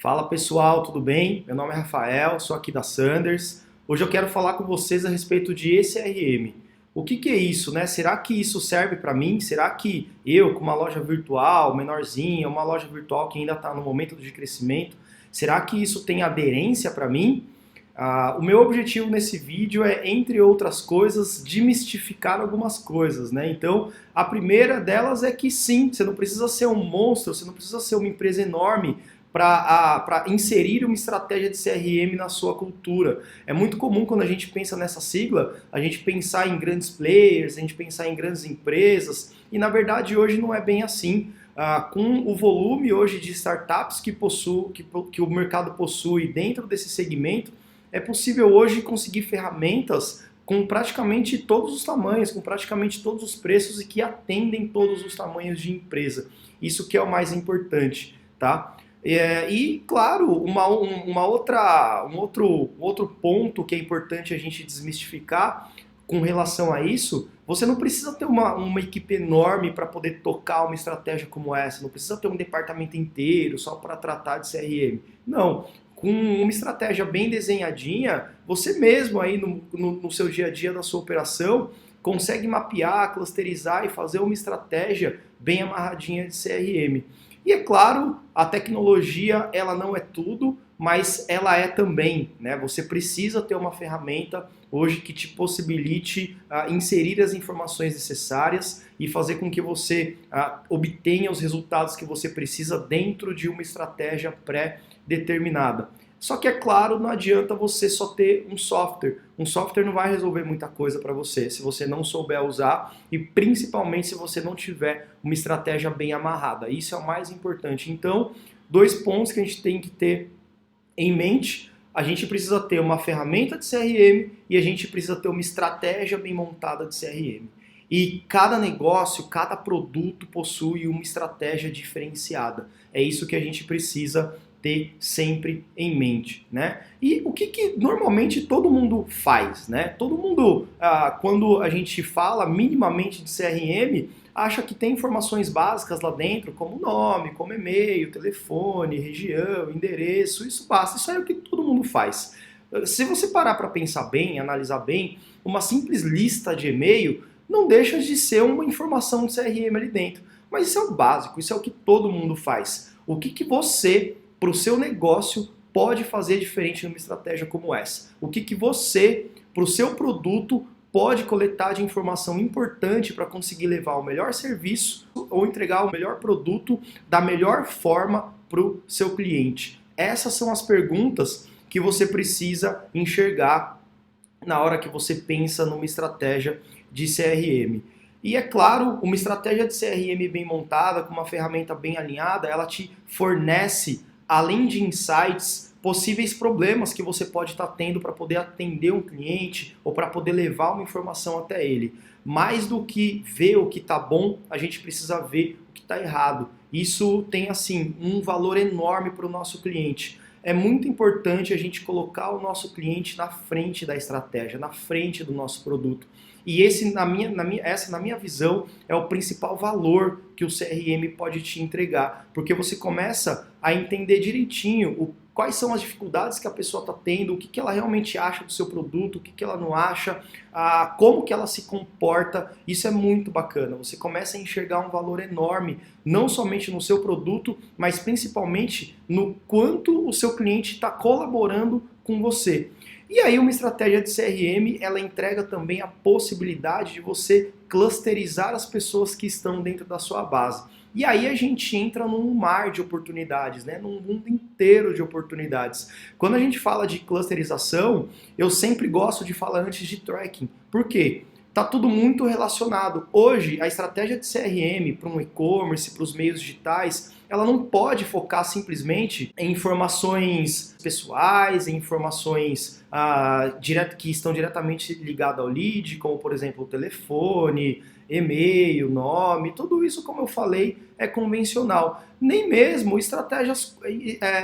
Fala pessoal, tudo bem? Meu nome é Rafael, sou aqui da Sanders. Hoje eu quero falar com vocês a respeito de ECRM. O que é isso, né? Será que isso serve para mim? Será que eu, com uma loja virtual, menorzinha, uma loja virtual que ainda está no momento de crescimento, será que isso tem aderência para mim? O meu objetivo nesse vídeo é, entre outras coisas, demistificar algumas coisas, né? Então, a primeira delas é que sim, você não precisa ser um monstro, você não precisa ser uma empresa enorme para inserir uma estratégia de CRM na sua cultura. É muito comum quando a gente pensa nessa sigla, a gente pensar em grandes players, a gente pensar em grandes empresas, e na verdade hoje não é bem assim. Com o volume hoje de startups que o mercado possui dentro desse segmento, é possível hoje conseguir ferramentas com praticamente todos os tamanhos, com praticamente todos os preços e que atendem todos os tamanhos de empresa. Isso que é o mais importante, tá? E claro, um outro ponto que é importante a gente desmistificar com relação a isso, você não precisa ter uma equipe enorme para poder tocar uma estratégia como essa, não precisa ter um departamento inteiro só para tratar de CRM. Não, com uma estratégia bem desenhadinha, você mesmo aí no seu dia a dia da sua operação consegue mapear, clusterizar e fazer uma estratégia bem amarradinha de CRM. E é claro, a tecnologia ela não é tudo, mas ela é também, né? Você precisa ter uma ferramenta hoje que te possibilite inserir as informações necessárias e fazer com que você obtenha os resultados que você precisa dentro de uma estratégia pré-determinada. Só que é claro, não adianta você só ter um software. Um software não vai resolver muita coisa para você se você não souber usar e principalmente se você não tiver uma estratégia bem amarrada. Isso é o mais importante. Então, dois pontos que a gente tem que ter em mente. A gente precisa ter uma ferramenta de CRM e a gente precisa ter uma estratégia bem montada de CRM. E cada negócio, cada produto possui uma estratégia diferenciada. É isso que a gente precisa ter sempre em mente, né? E o que normalmente todo mundo faz, né? Todo mundo, quando a gente fala minimamente de CRM, acha que tem informações básicas lá dentro, como nome, como e-mail, telefone, região, endereço, isso basta, isso é o que todo mundo faz. Se você parar para pensar bem, analisar bem, uma simples lista de e-mail não deixa de ser uma informação de CRM ali dentro. Mas isso é o básico, isso é o que todo mundo faz. O que você, para o seu negócio, pode fazer diferente numa estratégia como essa? O que você, para o seu produto, pode coletar de informação importante para conseguir levar o melhor serviço ou entregar o melhor produto da melhor forma para o seu cliente? Essas são as perguntas que você precisa enxergar na hora que você pensa numa estratégia de CRM. E é claro, uma estratégia de CRM bem montada, com uma ferramenta bem alinhada, ela te fornece, além de insights, possíveis problemas que você pode estar tendo para poder atender um cliente ou para poder levar uma informação até ele. Mais do que ver o que está bom, a gente precisa ver o que está errado. Isso tem assim um valor enorme para o nosso cliente. É muito importante a gente colocar o nosso cliente na frente da estratégia, na frente do nosso produto. E esse, na minha visão, é o principal valor que o CRM pode te entregar, porque você começa a entender direitinho quais são as dificuldades que a pessoa está tendo, o que ela realmente acha do seu produto, o que ela não acha, como que ela se comporta. Isso é muito bacana. Você começa a enxergar um valor enorme, não somente no seu produto, mas principalmente no quanto o seu cliente está colaborando com você. E aí uma estratégia de CRM, ela entrega também a possibilidade de você clusterizar as pessoas que estão dentro da sua base. E aí a gente entra num mar de oportunidades, né? Num mundo inteiro de oportunidades. Quando a gente fala de clusterização, eu sempre gosto de falar antes de tracking. Por quê? Tá tudo muito relacionado. Hoje, a estratégia de CRM para um e-commerce, para os meios digitais, ela não pode focar simplesmente em informações pessoais, em informações que estão diretamente ligadas ao lead, como por exemplo o telefone, e-mail, nome, tudo isso, como eu falei, é convencional. Nem mesmo estratégias,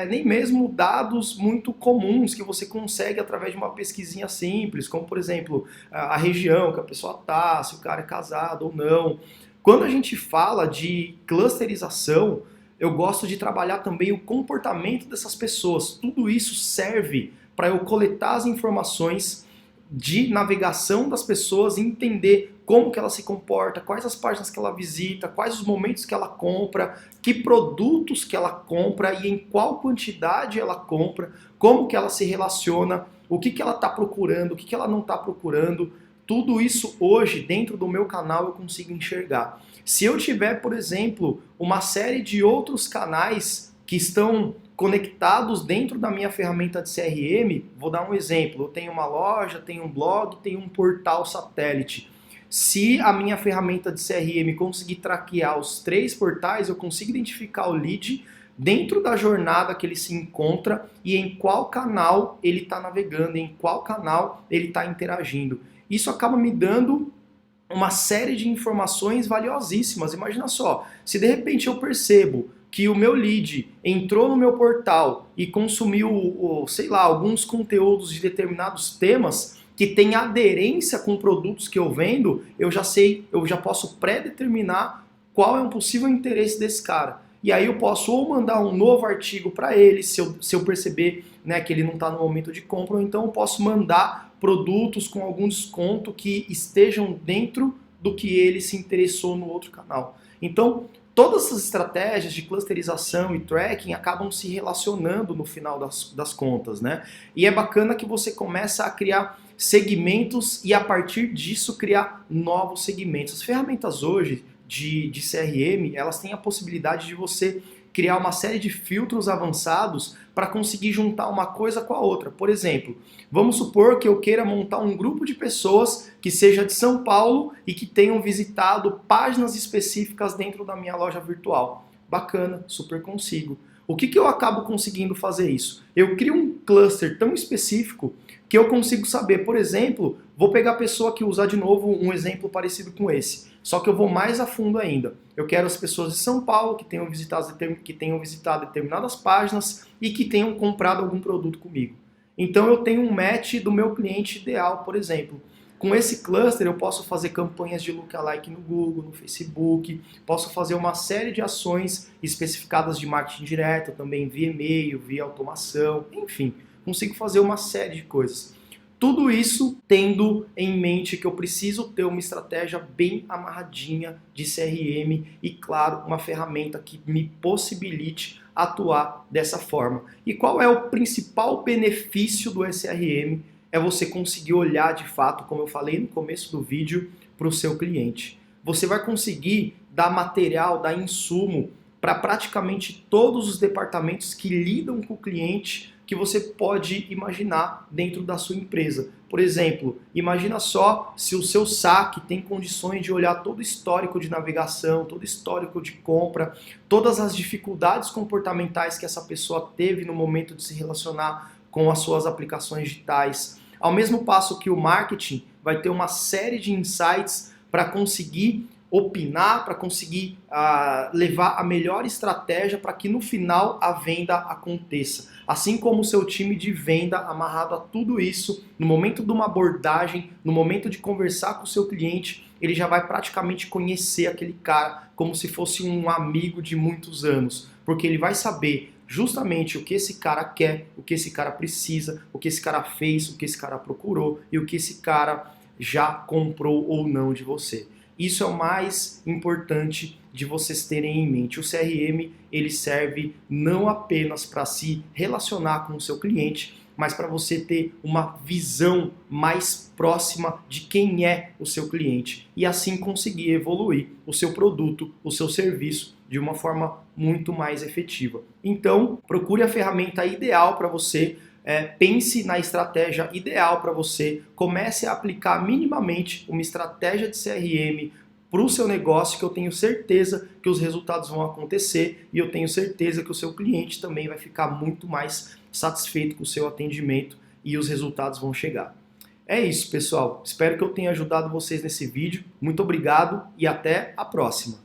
nem mesmo dados muito comuns que você consegue através de uma pesquisinha simples, como por exemplo a região que a pessoa está, se o cara é casado ou não. Quando a gente fala de clusterização, eu gosto de trabalhar também o comportamento dessas pessoas. Tudo isso serve para eu coletar as informações de navegação das pessoas e entender como que ela se comporta, quais as páginas que ela visita, quais os momentos que ela compra, que produtos que ela compra e em qual quantidade ela compra, como que ela se relaciona, o que que ela está procurando, o que que ela não está procurando. Tudo isso hoje dentro do meu canal eu consigo enxergar. Se eu tiver, por exemplo, uma série de outros canais que estão conectados dentro da minha ferramenta de CRM, vou dar um exemplo, eu tenho uma loja, tenho um blog, tenho um portal satélite. Se a minha ferramenta de CRM conseguir traquear os 3 portais, eu consigo identificar o lead dentro da jornada que ele se encontra e em qual canal ele está navegando, em qual canal ele está interagindo. Isso acaba me dando uma série de informações valiosíssimas. Imagina só, se de repente eu percebo que o meu lead entrou no meu portal e consumiu, sei lá, alguns conteúdos de determinados temas que tem aderência com produtos que eu vendo, eu já sei, eu já posso pré-determinar qual é um possível interesse desse cara. E aí eu posso ou mandar um novo artigo para ele, se eu perceber, né, que ele não está no momento de compra, ou então eu posso mandar produtos com algum desconto que estejam dentro do que ele se interessou no outro canal. Então, todas essas estratégias de clusterização e tracking acabam se relacionando no final das contas, né? E é bacana que você começa a criar segmentos e a partir disso criar novos segmentos. As ferramentas hoje de CRM, elas têm a possibilidade de você criar uma série de filtros avançados para conseguir juntar uma coisa com a outra. Por exemplo, vamos supor que eu queira montar um grupo de pessoas que seja de São Paulo e que tenham visitado páginas específicas dentro da minha loja virtual. Bacana, super consigo. O que eu acabo conseguindo fazer isso? Eu crio um cluster tão específico que eu consigo saber, por exemplo, vou pegar a pessoa que usar de novo um exemplo parecido com esse, só que eu vou mais a fundo ainda. Eu quero as pessoas de São Paulo que tenham visitado determinadas páginas e que tenham comprado algum produto comigo. Então eu tenho um match do meu cliente ideal, por exemplo. Com esse cluster eu posso fazer campanhas de lookalike no Google, no Facebook, posso fazer uma série de ações especificadas de marketing direto, também via e-mail, via automação, enfim, consigo fazer uma série de coisas. Tudo isso tendo em mente que eu preciso ter uma estratégia bem amarradinha de CRM e, claro, uma ferramenta que me possibilite atuar dessa forma. E qual é o principal benefício do SRM? É você conseguir olhar de fato, como eu falei no começo do vídeo, para o seu cliente. Você vai conseguir dar material, dar insumo para praticamente todos os departamentos que lidam com o cliente que você pode imaginar dentro da sua empresa. Por exemplo, imagina só se o seu saque tem condições de olhar todo o histórico de navegação, todo o histórico de compra, todas as dificuldades comportamentais que essa pessoa teve no momento de se relacionar com as suas aplicações digitais. Ao mesmo passo que o marketing vai ter uma série de insights para conseguir opinar, para conseguir levar a melhor estratégia para que no final a venda aconteça. Assim como o seu time de venda amarrado a tudo isso, no momento de uma abordagem, no momento de conversar com o seu cliente, ele já vai praticamente conhecer aquele cara como se fosse um amigo de muitos anos, porque ele vai saber justamente o que esse cara quer, o que esse cara precisa, o que esse cara fez, o que esse cara procurou e o que esse cara já comprou ou não de você. Isso é o mais importante de vocês terem em mente. O CRM, ele serve não apenas para se relacionar com o seu cliente, mas para você ter uma visão mais próxima de quem é o seu cliente e assim conseguir evoluir o seu produto, o seu serviço de uma forma muito mais efetiva. Então, procure a ferramenta ideal para você, pense na estratégia ideal para você, comece a aplicar minimamente uma estratégia de CRM para o seu negócio, que eu tenho certeza que os resultados vão acontecer e eu tenho certeza que o seu cliente também vai ficar muito mais satisfeito com o seu atendimento e os resultados vão chegar. É isso, pessoal. Espero que eu tenha ajudado vocês nesse vídeo. Muito obrigado e até a próxima.